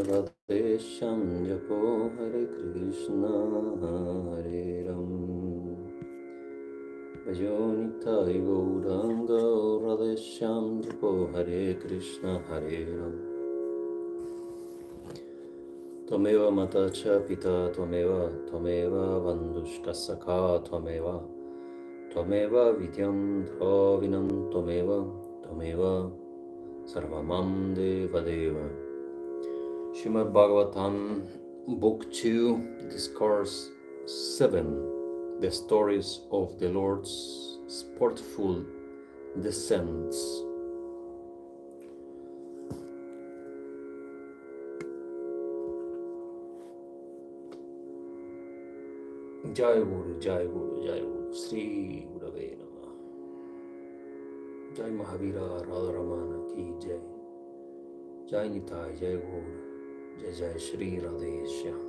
Radheshyam Japo Hare Krishna Hare Ram Bhajonitaya Gauranga Radheshyam Japo Hare Krishna Hare Ram Tvameva Mata Cha Pita Tvameva Vandushka Sakha Tvameva Vidyam Dravinam Tvameva Sarvamam Deva Deva. Srimad Bhagavatam, Book 2, Discourse 7, The Stories of the Lord's Sportful Descents. Jai Guru, Jai Guru, Jai Guru, Sri Gurave Namah. Jai Mahavira Radharamana Ki Jai. Jai Nitai, Jai Guru, Jai Sri Radheshyam.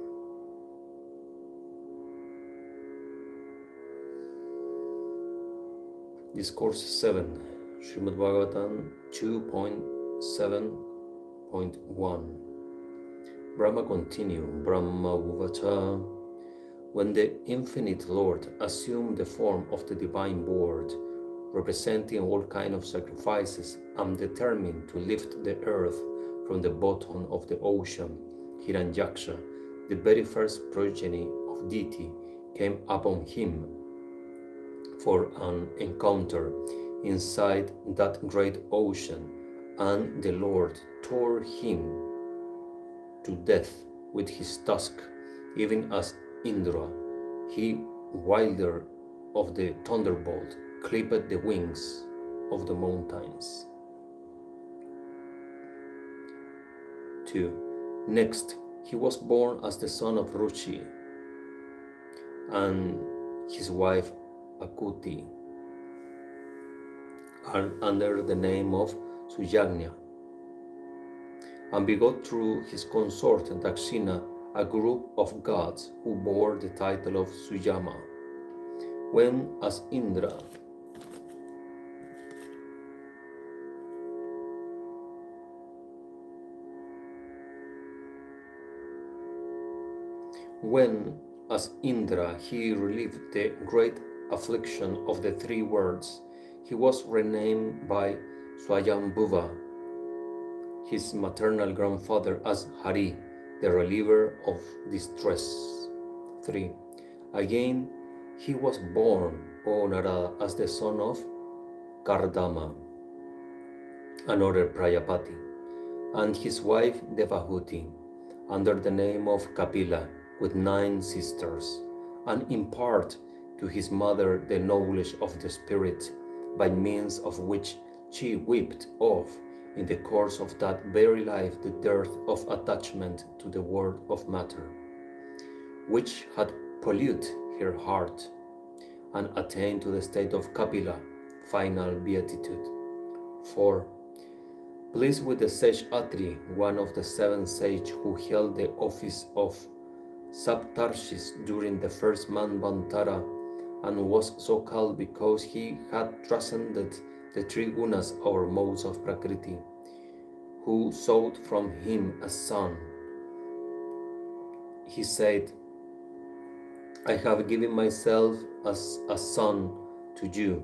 Discourse 7, Srimad Bhagavatam 2.7.1. Brahma continued, Brahma Uvacha. When the infinite Lord assumed the form of the divine board, representing all kinds of sacrifices, and determined to lift the earth from the bottom of the ocean, Hiranyaksha, the very first progeny of deity, came upon him for an encounter inside that great ocean, and the Lord tore him to death with his tusk, even as Indra, he wielder of the thunderbolt, clipped the wings of the mountains. 2. Next, he was born as the son of Ruchi and his wife Akuti, under the name of Sujagnya, and begot through his consort Dakshina a group of gods who bore the title of Suyama. When as Indra he relieved the great affliction of the three worlds, he was renamed by Swayambhuva, his maternal grandfather, as Hari, the reliever of distress. 3. Again, he was born, O Narada, as the son of Kardama, another Prajapati, and his wife Devahuti, under the name of Kapila, with 9 sisters, and impart to his mother the knowledge of the spirit, by means of which she whipped off in the course of that very life the dearth of attachment to the world of matter, which had polluted her heart, and attained to the state of Kapila, final beatitude. 4. Pleased with the sage Atri, one of the 7 sages who held the office of Saptarshis during the first Manvantara, and was so called because he had transcended the 3 gunas or modes of Prakriti, who sought from him a son. He said, I have given myself as a son to you.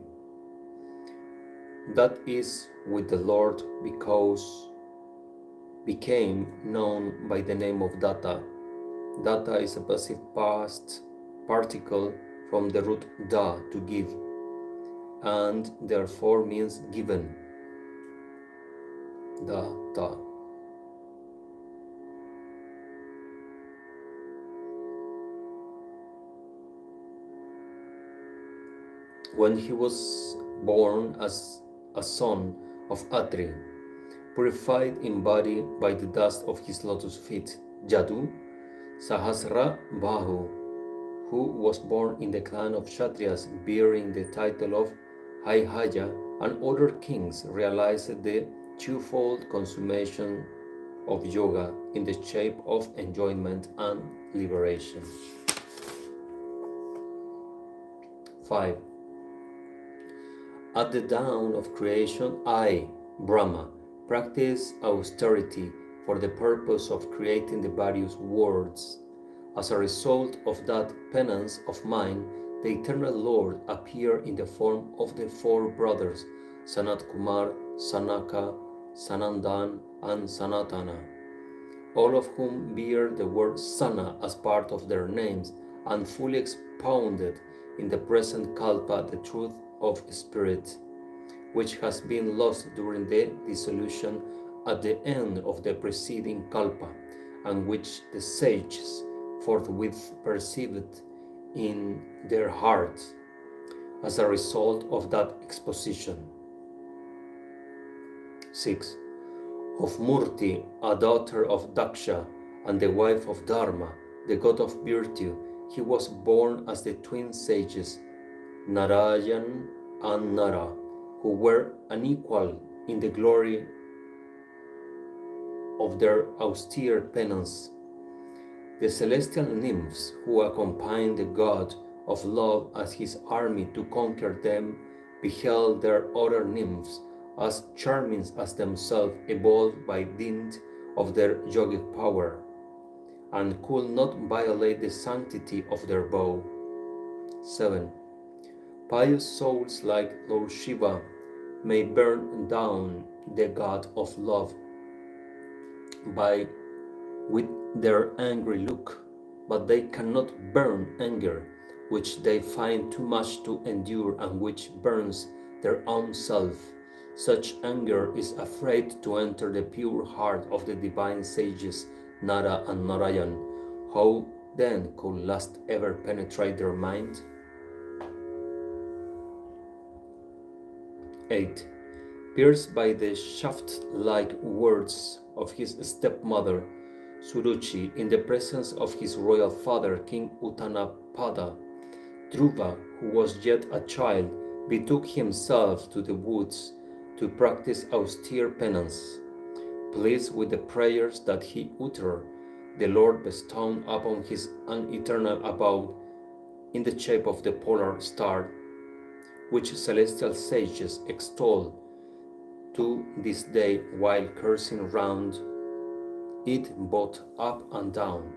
That is with the Lord because became known by the name of Datta. Datta is a passive past particle from the root da, to give, and therefore means given. Datta. When he was born as a son of Atri, purified in body by the dust of his lotus feet, Jadu, Sahasra Bahu, who was born in the clan of Kshatriyas, bearing the title of Haihaya, and other kings realized the twofold consummation of yoga in the shape of enjoyment and liberation. 5. At the dawn of creation, I, Brahma, practiced austerity, for the purpose of creating the various worlds. As a result of that penance of mine, the eternal Lord appeared in the form of the four brothers, Sanat Kumar, Sanaka, Sanandan, and Sanatana, all of whom bear the word Sana as part of their names and fully expounded in the present Kalpa the truth of spirit, which has been lost during the dissolution at the end of the preceding Kalpa, and which the sages forthwith perceived in their hearts as a result of that exposition. 6. Of Murti, a daughter of Daksha and the wife of Dharma, the god of virtue, he was born as the twin sages Narayan and Nara, who were unequal in the glory of their austere penance. The celestial nymphs who accompanied the god of love as his army to conquer them beheld their other nymphs as charming as themselves evolved by dint of their yogic power, and could not violate the sanctity of their vow. 7. Pious souls like Lord Shiva may burn down the god of love with their angry look, but they cannot burn anger, which they find too much to endure and which burns their own self. Such anger is afraid to enter the pure heart of the divine sages Nara and Narayan. How then could lust ever penetrate their mind? 8. Pierced by the shaft-like words of his stepmother Suruchi in the presence of his royal father King Uttanapada, Dhruva, who was yet a child, betook himself to the woods to practice austere penance. Pleased with the prayers that he uttered, the Lord bestowed upon his an eternal abode in the shape of the polar star, which celestial sages extol to this day while cursing round it both up and down.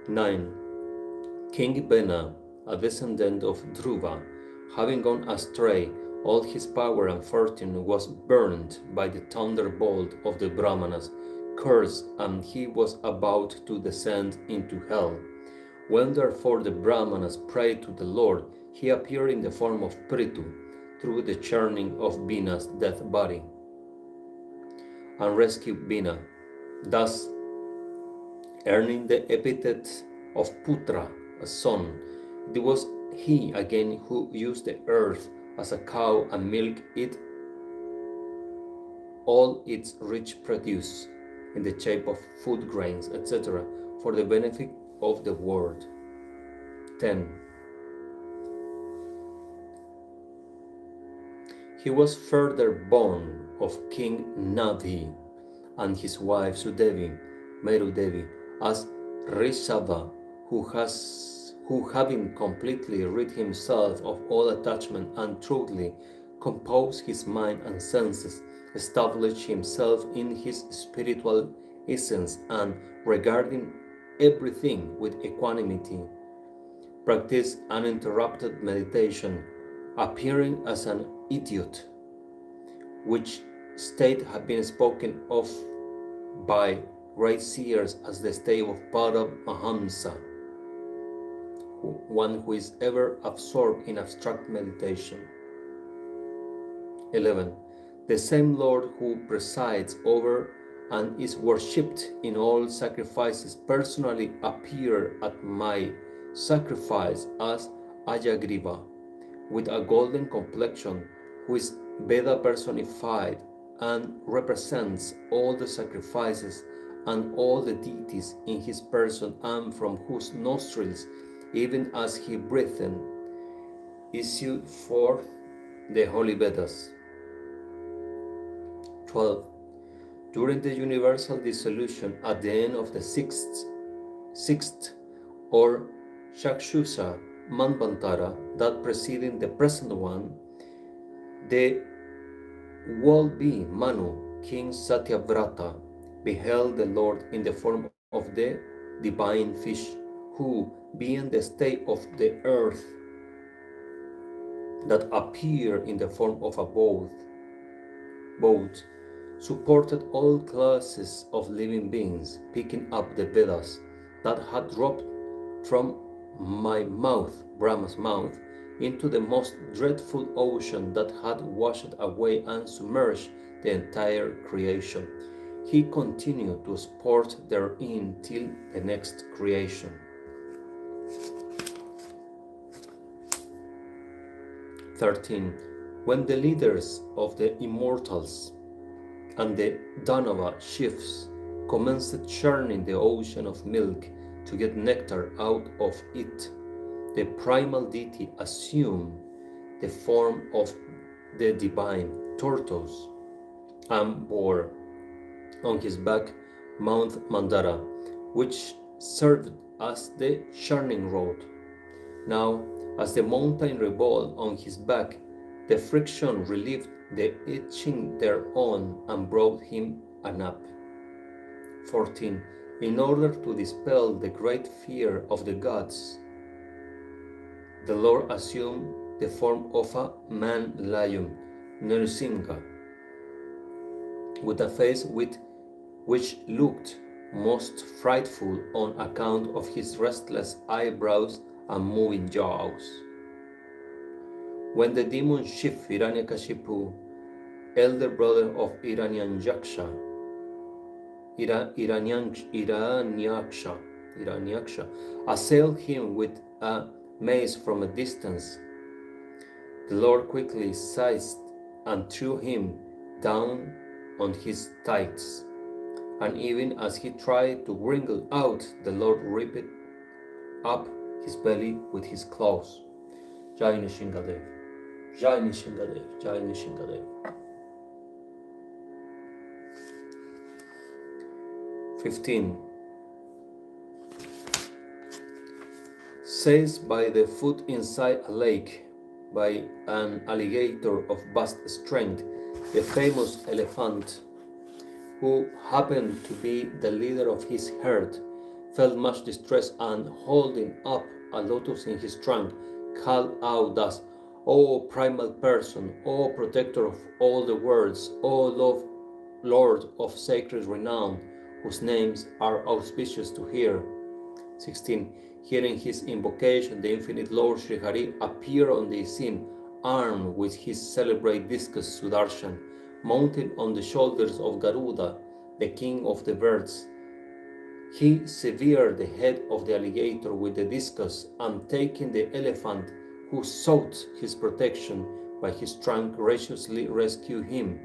9. King Bena, a descendant of Dhruva, having gone astray, all his power and fortune was burned by the thunderbolt of the Brahmanas, cursed, and he was about to descend into hell. When therefore the Brahmanas prayed to the Lord, he appeared in the form of Prithu through the churning of Bina's death body and rescued Bina, thus earning the epithet of Putra, a son. It was he again who used the earth as a cow and milked it all its rich produce in the shape of food grains, etc., for the benefit of the world. 10. He was further born of King Nadhi and his wife Sudevi, Meru Devi, as Rishabha, who having completely rid himself of all attachment and truly composed his mind and senses, established himself in his spiritual essence and regarding everything with equanimity, practiced uninterrupted meditation, appearing as an idiot, which state had been spoken of by great seers as the state of Paramahamsa, one who is ever absorbed in abstract meditation. 11. The same Lord who presides over and is worshipped in all sacrifices personally appeared at my sacrifice as Ayagriva, with a golden complexion, who is Veda personified and represents all the sacrifices and all the deities in his person, and from whose nostrils, even as he breathed, issued forth the holy Vedas. 12. During the universal dissolution at the end of the sixth or Chakshusha Manvantara, that preceding the present one, The would-be Manu, King Satyavrata, beheld the Lord in the form of the divine fish, who, being the state of the earth that appeared in the form of a boat, supported all classes of living beings, picking up the Vedas that had dropped from my mouth, Brahma's mouth, into the most dreadful ocean that had washed away and submerged the entire creation. He continued to sport therein till the next creation. 13. When the leaders of the immortals and the Danava chiefs commenced churning the ocean of milk to get nectar out of it, the primal deity assumed the form of the divine tortoise and bore on his back Mount Mandara, which served as the churning rod. Now, as the mountain revolved on his back, the friction relieved the itching thereon and brought him a nap. 14. In order to dispel the great fear of the gods, the Lord assumed the form of a man-lion, Nrsimha, with a face which looked most frightful on account of his restless eyebrows and moving jaws. When the demon chief Hiranyakashipu, elder brother of Hiranyaksha, assailed him with a mace from a distance, the Lord quickly seized and threw him down on his thighs. And even as he tried to wriggle out, the Lord ripped up his belly with his claws. Jai Nishingadev, Jai Nishingadev, Jai Nishingadev. 15. Seized by the foot inside a lake by an alligator of vast strength, the famous elephant, who happened to be the leader of his herd, felt much distress and, holding up a lotus in his trunk, called out thus, O primal person, O protector of all the worlds, O Lord of sacred renown, whose names are auspicious to hear. 16. Hearing his invocation, the infinite Lord Sri Hari appeared on the scene, armed with his celebrated discus Sudarshan, mounted on the shoulders of Garuda, the king of the birds. He severed the head of the alligator with the discus, and taking the elephant, who sought his protection by his trunk, graciously rescued him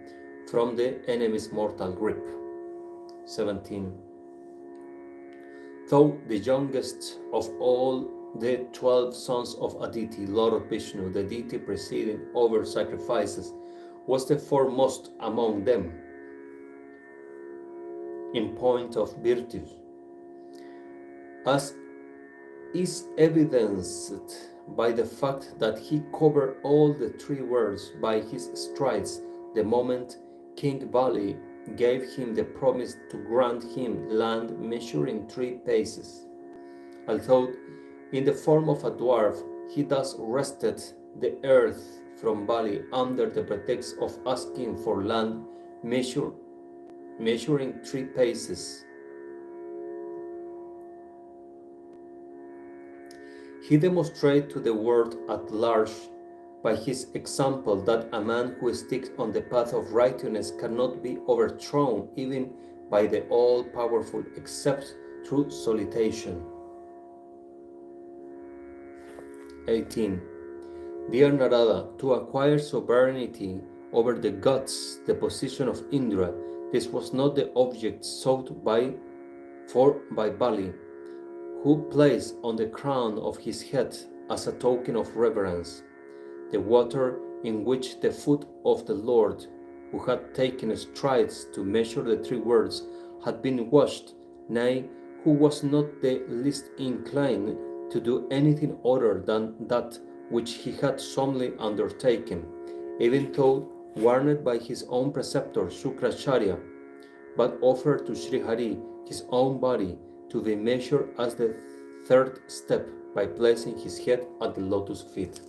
from the enemy's mortal grip. 17. Though the youngest of all the 12 sons of Aditi, Lord of Vishnu, the deity presiding over sacrifices, was the foremost among them in point of virtues, as is evidenced by the fact that he covered all the three worlds by his strides the moment King Bali gave him the promise to grant him land measuring 3 paces. Although in the form of a dwarf, he thus wrested the earth from Bali under the pretext of asking for land measuring 3 paces. He demonstrated to the world at large by his example that a man who sticks on the path of righteousness cannot be overthrown even by the all-powerful except through solitude. 18. Dear Narada, to acquire sovereignty over the gods, the position of Indra, this was not the object sought by Bali, who placed on the crown of his head as a token of reverence the water in which the foot of the Lord, who had taken strides to measure the 3 worlds, had been washed, nay, who was not the least inclined to do anything other than that which he had solemnly undertaken. even though warned by his own preceptor Shukracharya, but offered to Sri Hari his own body to be measured as the third step by placing his head at the lotus feet.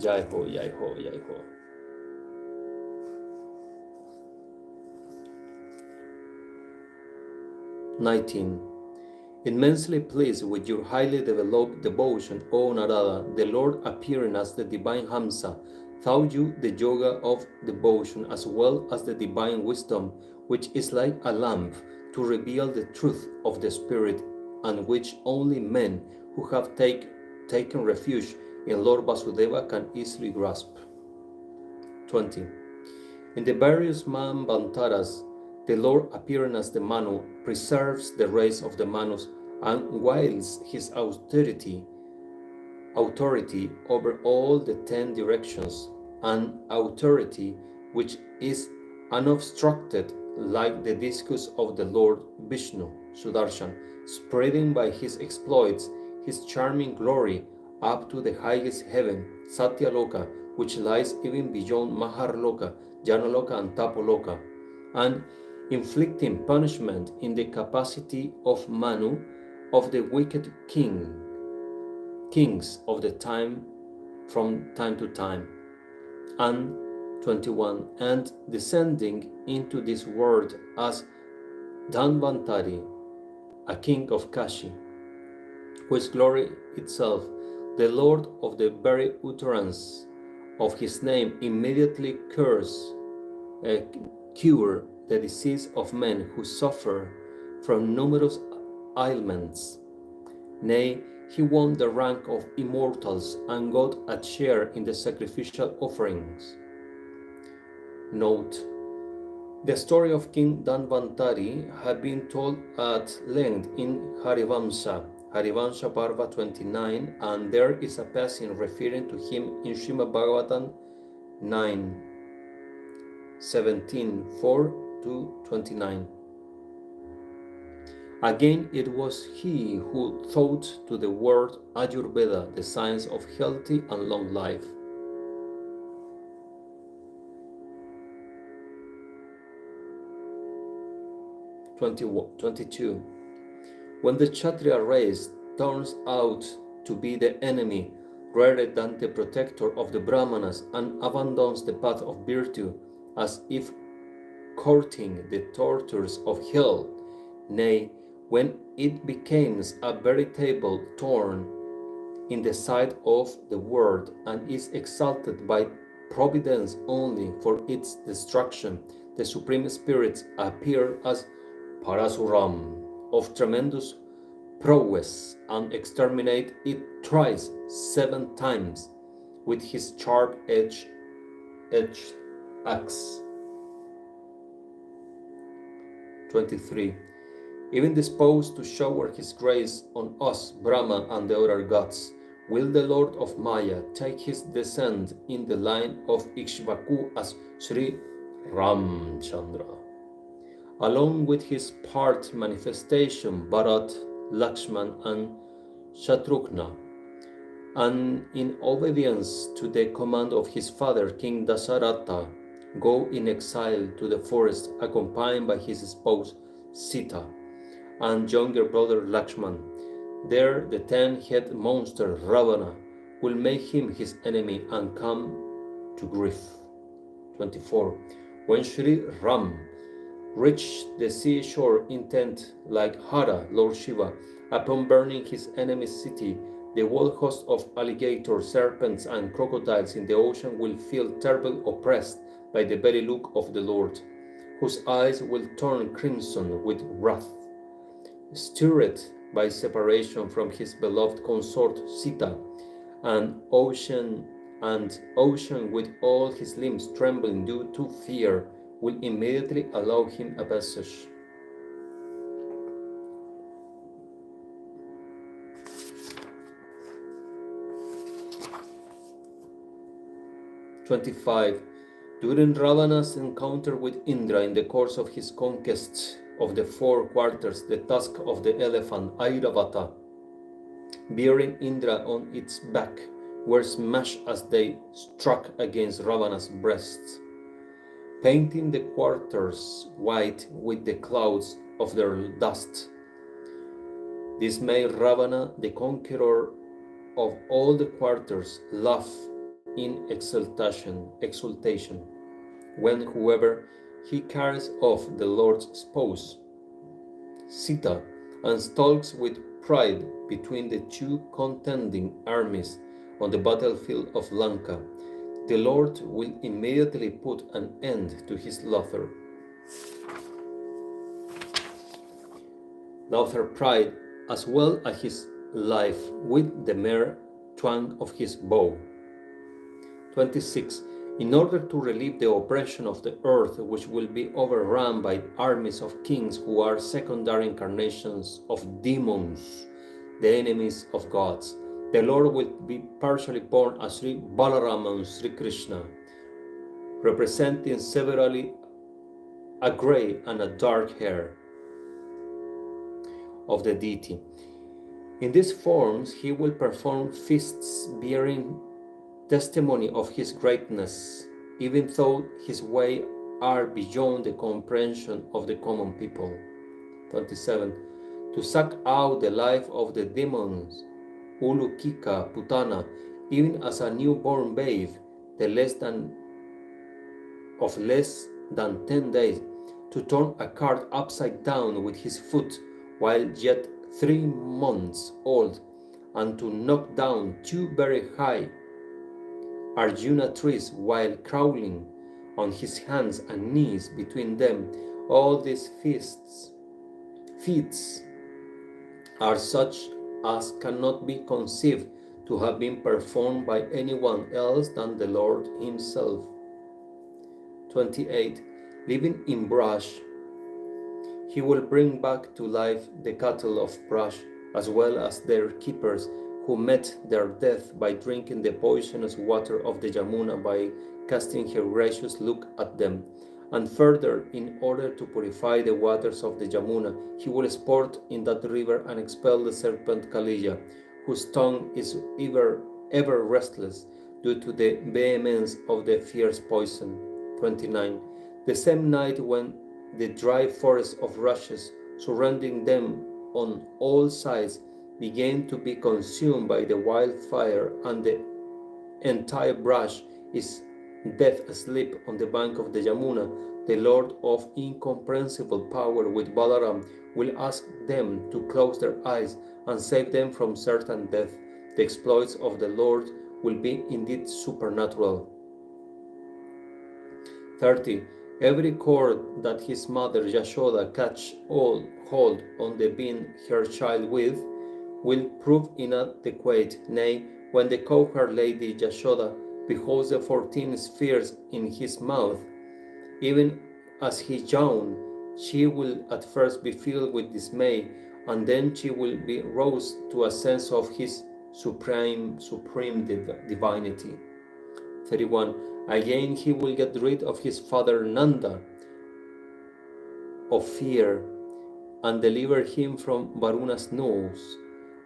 Jai Ho, Jai Ho, Jai Ho. 19. Immensely pleased with your highly developed devotion, O Narada, the Lord appearing as the divine Hamsa, taught you the yoga of devotion as well as the divine wisdom, which is like a lamp to reveal the truth of the Spirit, and which only men who have taken refuge in Lord Vasudeva can easily grasp. 20. In the various Manvantaras, the Lord appearing as the Manu preserves the race of the Manus, and wields his authority over all the 10 directions, an authority which is unobstructed like the discus of the Lord Vishnu, Sudarshan, spreading by his exploits his charming glory up to the highest heaven, Satyaloka, which lies even beyond Maharloka, Janaloka and Tapoloka, and inflicting punishment in the capacity of Manu of the wicked kings of the time from time to time. And 21. And descending into this world as Dhanvantari, a king of Kashi, who is glory itself, the Lord of the very utterance of his name immediately cure the disease of men who suffer from numerous ailments. Nay, he won the rank of immortals and got a share in the sacrificial offerings. Note: the story of King Dhanvantari had been told at length in Harivamsa Parva 29, and there is a passage referring to him in Srimad Bhagavatam 9:17, 4-29. Again, it was he who taught to the world Ayurveda, the science of healthy and long life. (22) When the Kshatriya race turns out to be the enemy rather than the protector of the Brahmanas and abandons the path of virtue as if courting the tortures of hell, nay, when it becomes a veritable thorn in the side of the world and is exalted by providence only for its destruction, the Supreme Spirits appear as Parasuram of tremendous prowess and exterminate it thrice 7 times with his sharp-edged axe. 23. Even disposed to shower his grace on us, Brahma and the other gods, will the Lord of Maya take his descent in the line of Ikshvaku as Sri Ramchandra, along with his part manifestation Bharat, Lakshman and Shatrughna, and in obedience to the command of his father King Dasaratha, go in exile to the forest accompanied by his spouse Sita and younger brother Lakshman. There the 10-headed monster Ravana will make him his enemy and come to grief. 24. When Sri Ram reached the seashore intent like Hara, Lord Shiva, upon burning his enemy's city, the whole host of alligators, serpents, and crocodiles in the ocean will feel terribly oppressed by the very look of the Lord, whose eyes will turn crimson with wrath. Stirred by separation from his beloved consort Sita, and ocean with all his limbs trembling due to fear, will immediately allow him a passage. (25) During Ravana's encounter with Indra in the course of his conquests of the 4 quarters, the tusk of the elephant Airavata, bearing Indra on its back, were smashed as they struck against Ravana's breast, painting the quarters white with the clouds of their dust. This made Ravana, the conqueror of all the quarters, laugh in exultation when whoever he carries off the Lord's spouse, Sita, and stalks with pride between the two contending armies on the battlefield of Lanka. The Lord will immediately put an end to his laughter pride, as well as his life with the mere twang of his bow. 26. In order to relieve the oppression of the earth, which will be overrun by armies of kings who are secondary incarnations of demons, the enemies of gods, the Lord will be partially born as Sri Balaram and Sri Krishna, representing severally a gray and a dark hair of the deity. In these forms, he will perform feasts bearing testimony of his greatness, even though his ways are beyond the comprehension of the common people. 27. To suck out the life of the demons, Ulukika Putana, even as a newborn babe, the less than 10 days, to turn a cart upside down with his foot while yet 3 months old, and to knock down 2 very high Arjuna trees while crawling on his hands and knees between them. All these feats are such as cannot be conceived to have been performed by anyone else than the Lord himself. 28. Living in brush, he will bring back to life the cattle of brush, as well as their keepers, who met their death by drinking the poisonous water of the Yamuna by casting her gracious look at them. And further, in order to purify the waters of the Yamuna, he will sport in that river and expel the serpent Kaliya, whose tongue is ever restless due to the vehemence of the fierce poison. 29. The same night when the dry forest of rushes surrounding them on all sides began to be consumed by the wildfire, and the entire brush is dead asleep on the bank of the Yamuna, the Lord of incomprehensible power with Balaram will ask them to close their eyes and save them from certain death. The exploits of the Lord will be indeed supernatural. 30. Every cord that his mother Yashoda catch hold on the being her child with will prove inadequate. Nay, when the cowherd lady Yashoda beholds the 14 spheres in his mouth, even as he yawned, she will at first be filled with dismay, and then she will be roused to a sense of his supreme divinity. 31. Again he will get rid of his father Nanda of fear and deliver him from Varuna's nose,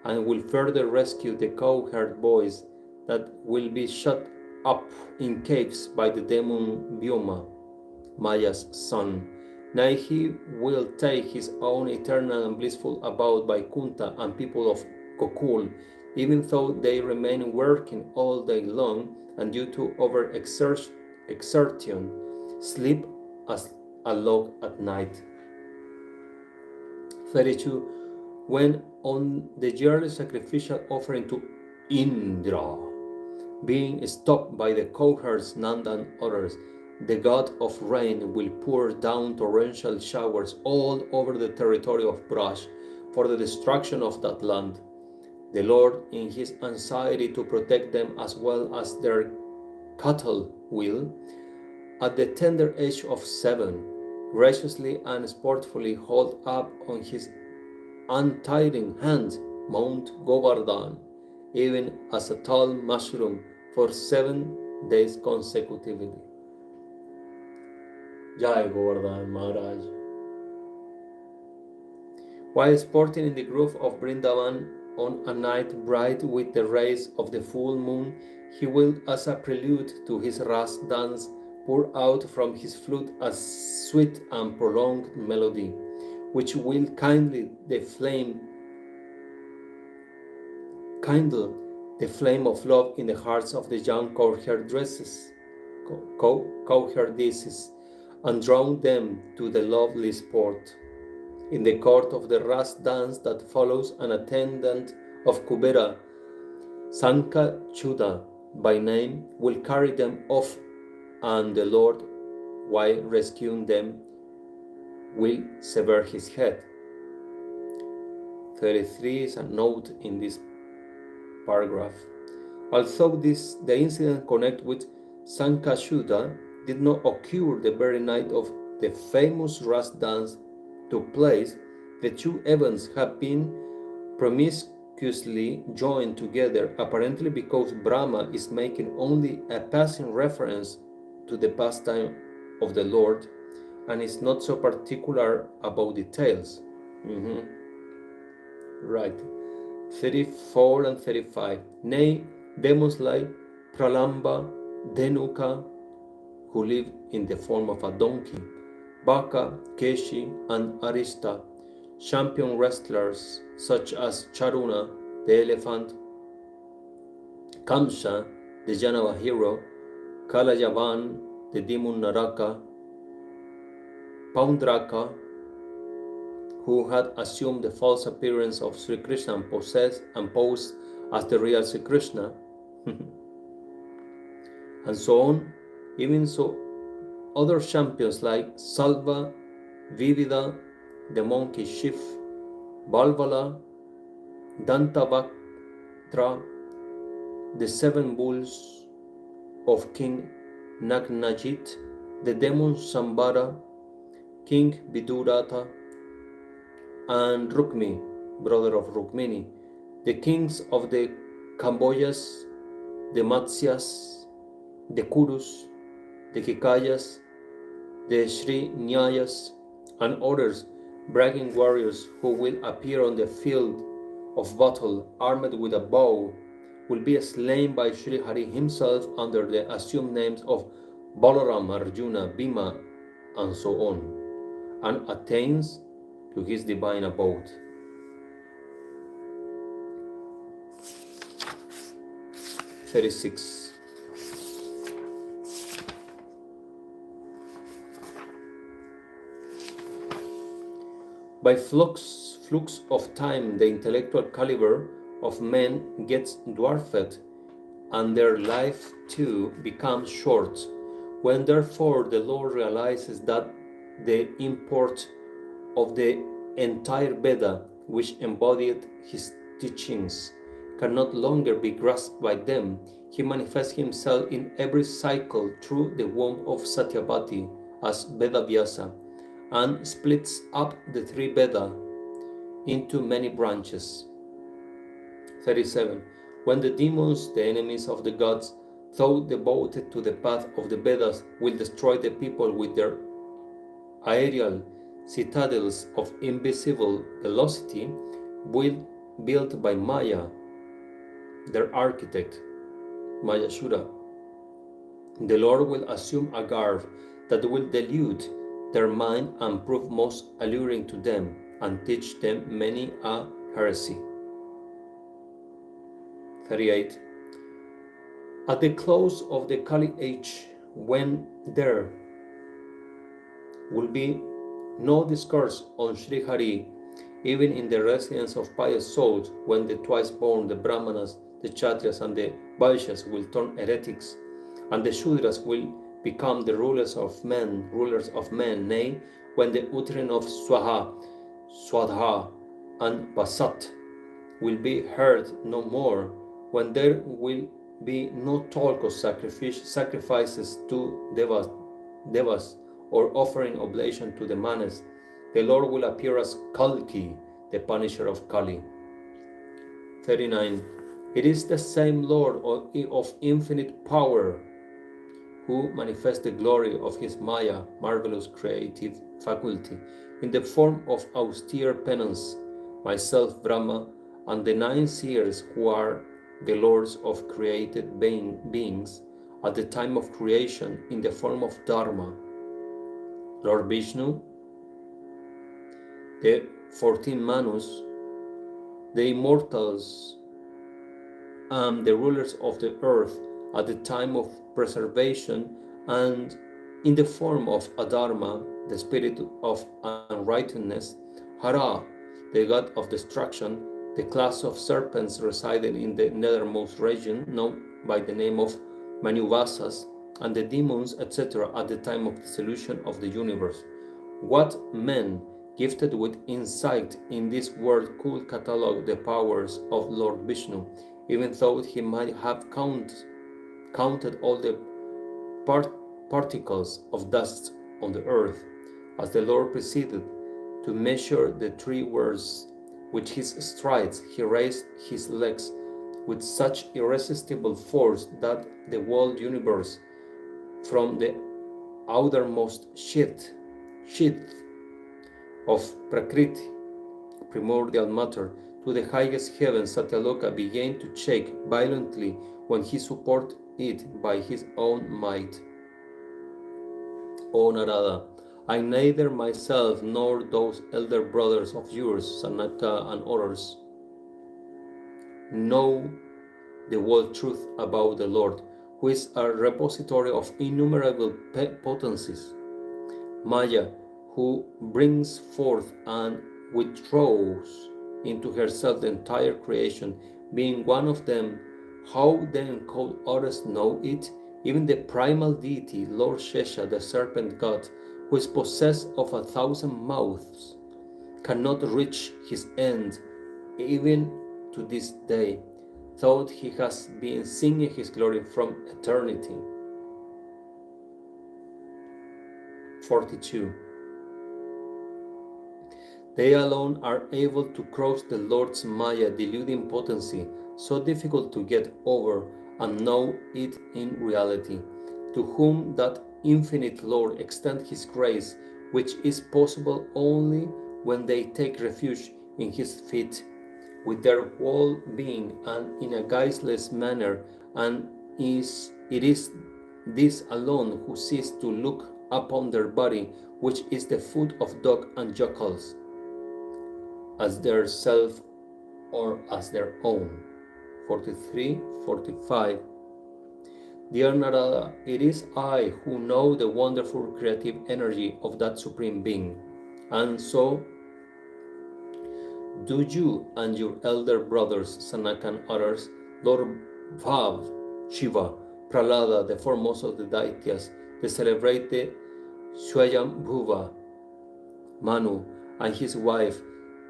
and will further rescue the cowherd boys that will be shut up in caves by the demon Vyoma, Maya's son. Now he will take his own eternal and blissful abode by Kunta and people of Gokul, even though they remain working all day long and due to overexertion sleep as a log at night. 32. When on the yearly sacrificial offering to Indra, being stopped by the cowherds Nanda and others, the god of rain will pour down torrential showers all over the territory of Braj for the destruction of that land. The Lord, in his anxiety to protect them as well as their cattle, will, at the tender age of 7, graciously and sportfully hold up on his untiring hand Mount Govardhan, even as a tall mushroom, for 7 days consecutively. Jai Govardhan Maharaj. While sporting in the grove of Vrindavan on a night bright with the rays of the full moon, he will, as a prelude to his ras dance, pour out from his flute a sweet and prolonged melody, which will kindle the flame of love in the hearts of the young cowherdesses, and draw them to the lovely sport. In the court of the ras dance that follows, an attendant of Kubera, Sanka Chuda by name, will carry them off, and the Lord, while rescuing them, will sever his head. 33 is a note in this paragraph. Although the incident connected with Sankashuddha did not occur the very night of the famous ras dance took place, the two events have been promiscuously joined together, apparently because Brahma is making only a passing reference to the pastime of the Lord and is not so particular about details. Right. 34 and 35. Nay, demons like Pralamba, Denuka, who live in the form of a donkey, Baka, Keshi, and Arista, champion wrestlers such as Charuna, the elephant, Kamsa, the Janava hero, Kalayavan, the demon Naraka, Paundraka, who had assumed the false appearance of Sri Krishna and posed as the real Sri Krishna, and so on. Even so, other champions like Salva, Vivida, the monkey Shiv, Balvala, Dantavaktra, the seven bulls of King Nagnajit, the demon Sambara, King Vidurata, and Rukmi, brother of Rukmini, the kings of the Kambojas, the Matsyas, the Kurus, the Kikayas, the Sri Nyayas, and others, bragging warriors who will appear on the field of battle armed with a bow, will be slain by Sri Hari himself under the assumed names of Balaram, Arjuna, Bhima, and so on, and attains to his divine abode. (36) By flux of time, the intellectual caliber of men gets dwarfed, and their life too becomes short. When therefore the Lord realizes that the import of the entire Veda, which embodied his teachings, can no longer be grasped by them, he manifests himself in every cycle through the womb of Satyavati as Vedavyasa, and splits up the three Veda into many branches. 37. When the demons, the enemies of the gods, though devoted to the path of the Vedas, will destroy the people with their aerial citadels of invisible velocity, built by Maya, their architect, Mayashura, the Lord will assume a garb that will delude their mind and prove most alluring to them, and teach them many a heresy. 38. At the close of the Kali age, when there will be no discourse on Sri Hari, even in the residence of pious souls, when the twice born, the Brahmanas, the Kshatriyas, and the Vaishyas will turn heretics, and the Shudras will become the rulers of men, nay, when the uttering of Swaha, Swadha, and Pasat will be heard no more, when there will be no talk of sacrifices to devas, or offering oblation to the Manas, the Lord will appear as Kalki, the punisher of Kali. 39. It is the same Lord of infinite power who manifests the glory of his Maya, marvelous creative faculty, in the form of austere penance, myself Brahma, and the nine seers, who are the lords of created beings at the time of creation in the form of Dharma, Lord Vishnu, the 14 Manus, the immortals, and the rulers of the earth at the time of preservation, and in the form of Adharma, the spirit of unrighteousness, Hara, the god of destruction, the class of serpents residing in the nethermost region, known by the name of Manuvasas, and the demons, etc., at the time of the dissolution of the universe. What men gifted with insight in this world could catalog the powers of Lord Vishnu, even though he might have counted all the particles of dust on the earth, as the Lord proceeded to measure the 3 worlds. With his strides he raised his legs with such irresistible force that the whole universe, from the outermost sheath of Prakriti, primordial matter, to the highest heaven, Satyaloka, began to shake violently when he supported it by his own might. O Narada, I neither myself nor those elder brothers of yours, Sanaka and others, know the whole truth about the Lord, who is a repository of innumerable potencies. Maya, who brings forth and withdraws into herself the entire creation, being one of them, how then could others know it? Even the primal deity, Lord Shesha, the serpent god, who is possessed of 1,000 mouths, cannot reach his end, even to this day, though he has been singing his glory from eternity. 42. They alone are able to cross the Lord's Maya deluding potency, so difficult to get over, and know it in reality, to whom that infinite Lord extends his grace, which is possible only when they take refuge in his feet, with their whole being and in a guiseless manner, and it is this alone who cease to look upon their body, which is the food of dog and jackals, as their self or as their own. 43, 45. Dear Narada, it is I who know the wonderful creative energy of that Supreme Being, and so do you and your elder brothers, Sanaka and others, Lord Bhav, Shiva, Prahlada, the foremost of the deities, the celebrated Swayambhuva, Manu, and his wife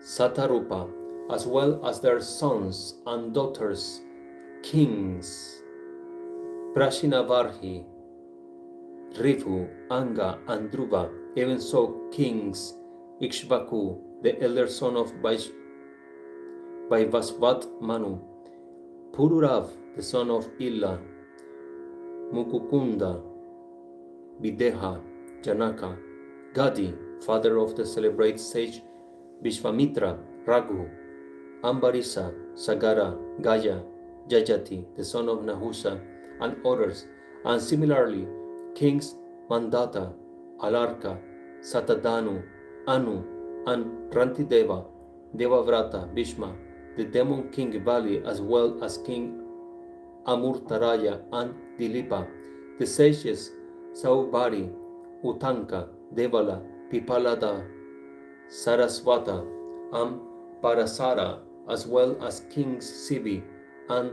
Satarupa, as well as their sons and daughters, kings Prashinavarhi, Rivu, Anga, and Dhruva, even so kings Ikshvaku, the elder son of Vaivasvat Manu, Pururav, the son of Illa, Mukukunda, Videha, Janaka, Gadi, father of the celebrated sage Vishvamitra, Raghu, Ambarisa, Sagara, Gaya, Jayati, the son of Nahusa, and others, and similarly kings Mandata, Alarka, Satadanu, Anu, and Rantideva, Devavrata, Bhishma, the demon king Bali, as well as king Amurtaraya and Dilipa, the sages Saubhari, Utanka, Devala, Pipalada, Sarasvata, and Parasara, as well as kings Sibi and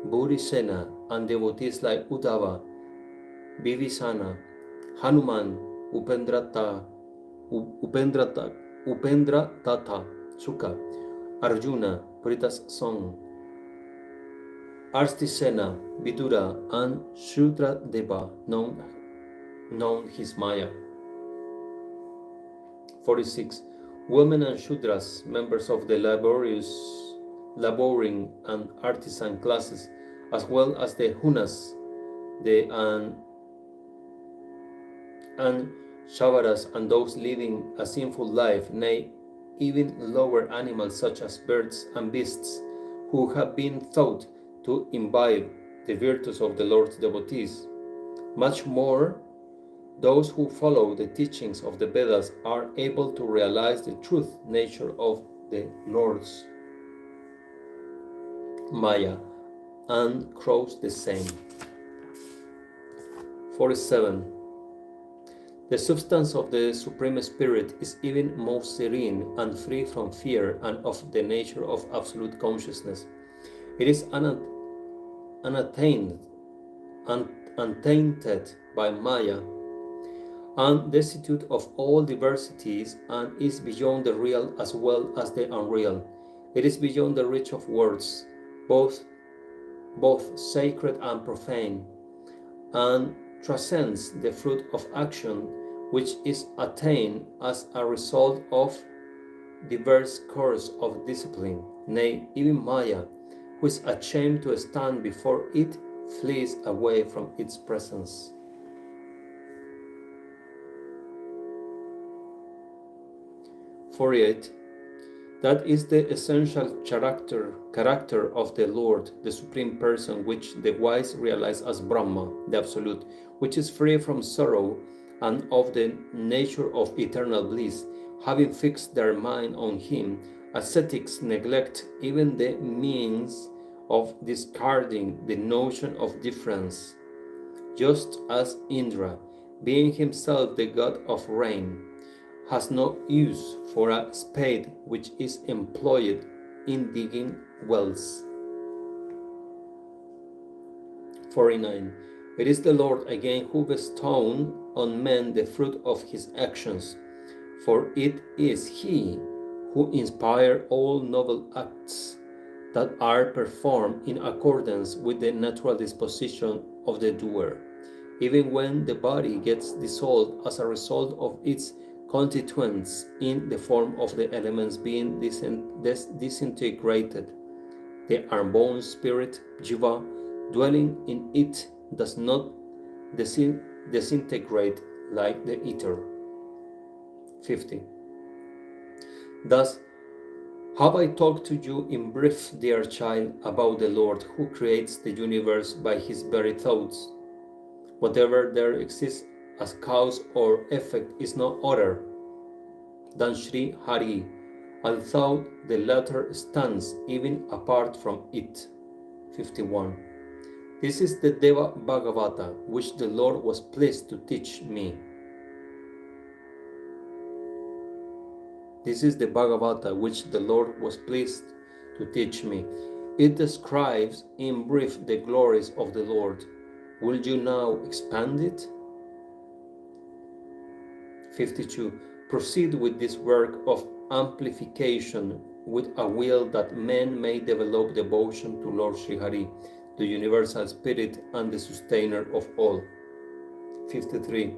Burisena, and devotees like Uddhava, Bibhisana, Hanuman, Upendratata, Sukha, Arjuna, Purita's son, Arstisena, Vidura, and Shudradeva, known his Maya. 46. Women and Shudras, members of the laboring and artisan classes, as well as the Hunas, and Shavaras, and those leading a sinful life, nay, even lower animals such as birds and beasts, who have been thought to imbibe the virtues of the Lord's devotees. Much more, those who follow the teachings of the Vedas are able to realize the truth nature of the Lord's Maya and cross the same. 47. The substance of the Supreme Spirit is even most serene and free from fear and of the nature of absolute consciousness. It is unattained, untainted by Maya, and destitute of all diversities, and is beyond the real as well as the unreal. It is beyond the reach of words, both sacred and profane, and transcends the fruit of action, which is attained as a result of diverse course of discipline. Nay, even Maya, who is ashamed to stand before it, flees away from its presence. "48. That is the essential character of the Lord, the Supreme Person, which the wise realize as Brahma, the Absolute, which is free from sorrow and of the nature of eternal bliss. Having fixed their mind on Him, ascetics neglect even the means of discarding the notion of difference, just as Indra, being himself the god of rain, has no use for a spade which is employed in digging wells." 49. It is the Lord again who bestows on men the fruit of his actions, for it is He who inspires all noble acts that are performed in accordance with the natural disposition of the doer, even when the body gets dissolved as a result of its constituents in the form of the elements being disintegrated. The unborn spirit, Jiva, dwelling in it, does not disintegrate like the ether. 50. Thus, have I talked to you in brief, dear child, about the Lord who creates the universe by His very thoughts. Whatever there exists as cause or effect is no other than Sri Hari, although the latter stands even apart from it. 51. This is the Deva Bhagavata which the Lord was pleased to teach me. This is the Bhagavata which the Lord was pleased to teach me. It describes in brief the glories of the Lord. Will you now expand it? 52. Proceed with this work of amplification with a will that men may develop devotion to Lord Sri Hari, the universal spirit and the sustainer of all. 53.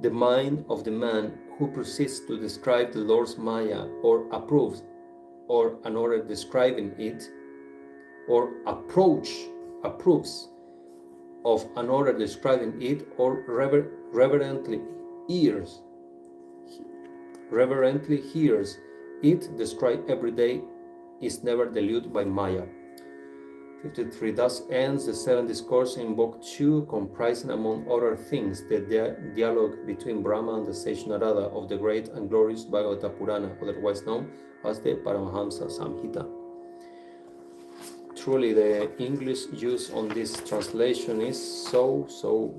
The mind of the man who proceeds to describe the Lord's Maya or approves or another describing it, or approves of another describing it, or reverently hears it described every day, is never deluded by Maya. 53. Thus ends the seventh discourse in Book 2, comprising among other things the dialogue between Brahma and the sage Narada of the great and glorious Bhagavata Purana, otherwise known as the Paramahamsa Samhita. Truly, the English use on this translation is so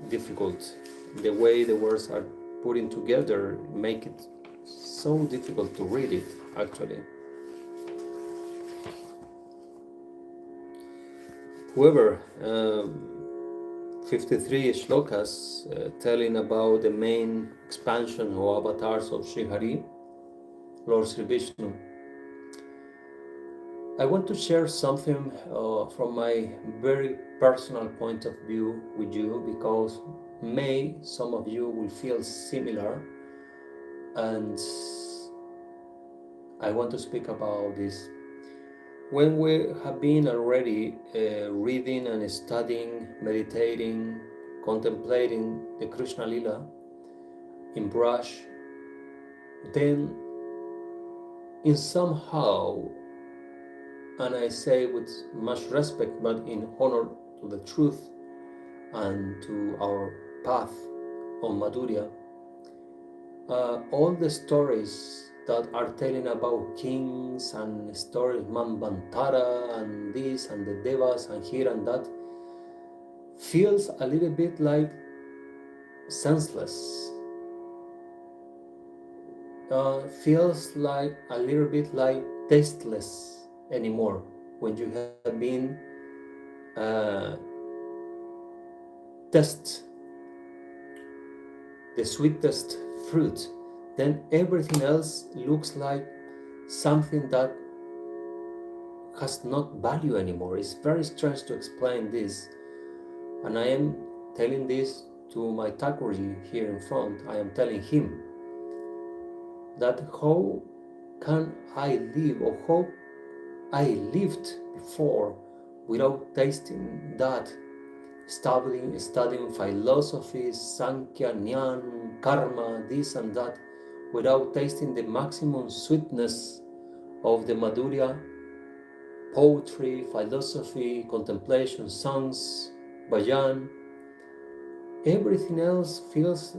difficult. The way the words are putting together make it so difficult to read it, actually. However, 53 shlokas telling about the main expansion or avatars of Sri Hari, Lord Sri Vishnu. I want to share something from my very personal point of view with you, because some of you will feel similar, and I want to speak about this. When we have been already reading and studying, meditating, contemplating the Krishna Lila in Braj, then in somehow and I say with much respect, but in honor to the truth and to our path on Madhurya, all the stories that are telling about kings and stories, Manvantara and this and the devas and here and that, feels a little bit like senseless. Feels like a little bit like tasteless anymore when you have been uh, test the sweetest fruit, then everything else looks like something that has not value anymore. It's very strange to explain this, and I am telling this to my Thakurji here in front. I am telling him that how can I live, or how I lived before without tasting that, studying philosophy, Sankhya, Jnana, Karma, this and that, without tasting the maximum sweetness of the Madhurya, poetry, philosophy, contemplation, songs, bhajan. Everything else feels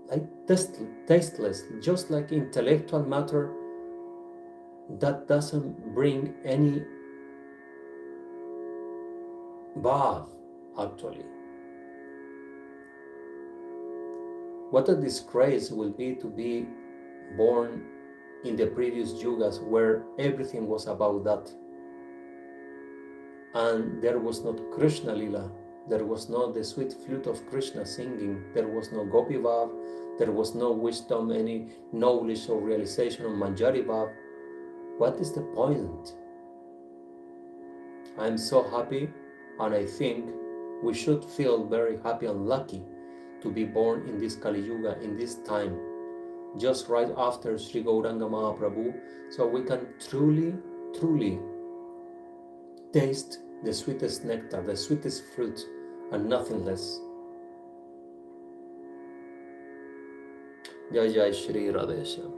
like tasteless, just like intellectual matter that doesn't bring any bhav, actually. What a disgrace will be to be born in the previous yugas where everything was about that. And there was not Krishna Lila, there was not the sweet flute of Krishna singing, there was no Gopi Bhav, there was no wisdom, any knowledge or realization of Manjari Bhav. What is the point? I'm so happy, and I think we should feel very happy and lucky to be born in this Kali Yuga, in this time, just right after Sri Gauranga Mahaprabhu, so we can truly taste the sweetest nectar, the sweetest fruit, and nothing less. Jai Jai Sri Radheshyam.